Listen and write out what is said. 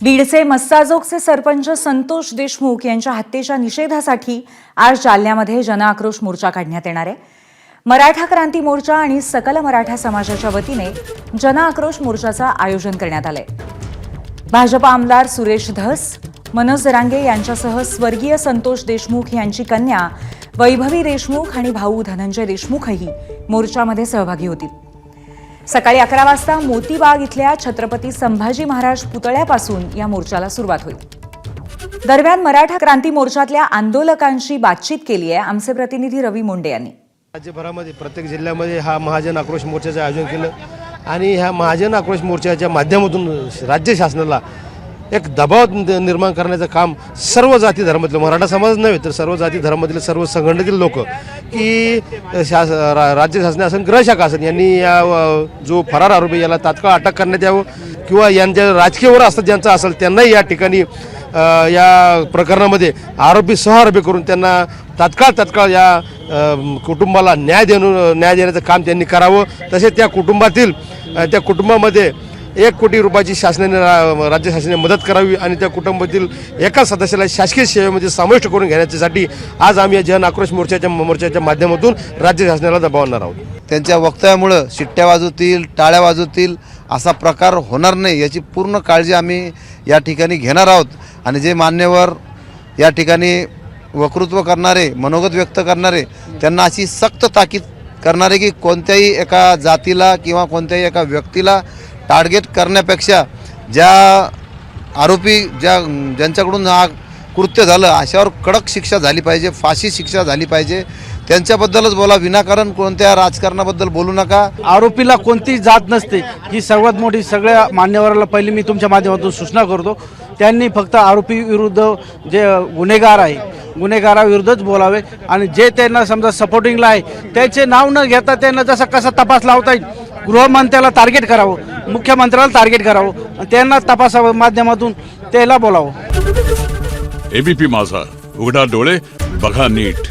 बीडचे मस्साजोगचे सरपंच संतोष देशमुख यांच्या हत्येच्या निषेधासाठी आज जालन्यामध्ये जनआक्रोश मोर्चा काढण्यात येणार आहे। मराठा क्रांती मोर्चा आणि सकल मराठा समाजाच्या वतीने जनआक्रोश मोर्चाचं आयोजन करण्यात आलंय। भाजप आमदार सुरेश धस, मनोज जरांगे यांच्यासह स्वर्गीय संतोष देशमुख यांची कन्या वैभवी देशमुख आणि भाऊ धनंजय देशमुखही मोर्चामध्ये सहभागी होतील। सकाळी 11 वाजता मोतीबाग इथल्या छत्रपती संभाजी महाराज पुतळ्यापासून या मोर्चाला सुरुवात होईल। दरम्यान मराठा क्रांती मोर्चातल्या आंदोलकांशी बातचीत केली आहे आमचे प्रतिनिधी रवी मुंडे यांनी। राज्यभरामध्ये प्रत्येक जिल्ह्यामध्ये हा महाजन आक्रोश मोर्चाचं आयोजन केलं आणि ह्या महाजन आक्रोश मोर्चाच्या माध्यमातून राज्य शासनाला एक दबाव निर्माण करण्याचं काम सर्व जाती धर्मातील मराठा समाज नव्हे तर सर्व जाती धर्मातील सर्व संघटनेतील लोक की राज्य शासना असेल गृह शाखा असेल यांनी या जो फरार आरोपी याला तात्काळ अटक करण्यात यावं किंवा यांच्या राजकीयवर असतात ज्यांचं असेल त्यांनाही या ठिकाणी या प्रकरणामध्ये आरोपी सहआरोपी करून त्यांना तात्काळ या कुटुंबाला न्याय देण्याचं काम त्यांनी करावं। तसेच त्या कुटुंबामध्ये 1 कोटी रुपयाची शासनाने राज्य शासनाने मदत करावी आणि त्या कुटुंबातील एका सदस्याला शासकीय सेवेमध्ये समाविष्ट करून घेण्यासाठी आज आम्ही या जन आक्रोश मोर्चाच्या माध्यमातून राज्य शासनाला दबावणार आहोत। त्यांच्या वक्तव्यामुळे शिट्ट्या वाजवतील, टाळ्या वाजवतील असा प्रकार होणार नाही याची पूर्ण काळजी आम्ही या ठिकाणी घेणार आहोत। आणि जे मान्यवर या ठिकाणी वक्तृत्व करणारे, मनोगत व्यक्त करणारे त्यांना अशी सक्त ताकीद करणारे की कोणत्याही एका जातीला किंवा कोणत्याही एका व्यक्तीला टार्गेट करण्यापेक्षा ज्या आरोपी ज्यांच्याकडून हा कृत्य झालं अशावर कडक शिक्षा झाली पाहिजे, फाशी शिक्षा झाली पाहिजे। त्यांच्याबद्दलच बोला, विनाकारण कोणत्या राजकारणाबद्दल बोलू नका। आरोपीला कोणतीही जात नसते ही सर्वात मोठी सगळ्या मान्यवराला पहिली मी तुमच्या माध्यमातून सूचना करतो, त्यांनी फक्त आरोपी विरुद्ध जे गुन्हेगार आहे गुन्हेगाराविरुद्धच बोलावे आणि जे त्यांना समजा सपोर्टिंगला आहे त्याचे नाव न घेता त्यांना जसा कसा तपास लावता येईल गृहमंत्र्याला टार्गेट करावं, मुख्यमंत्र्याला टार्गेट करावं आणि त्यांना तपासाच्या माध्यमातून त्याला बोलावं। एबीपी माझा, उघडा डोळे बघा नीट।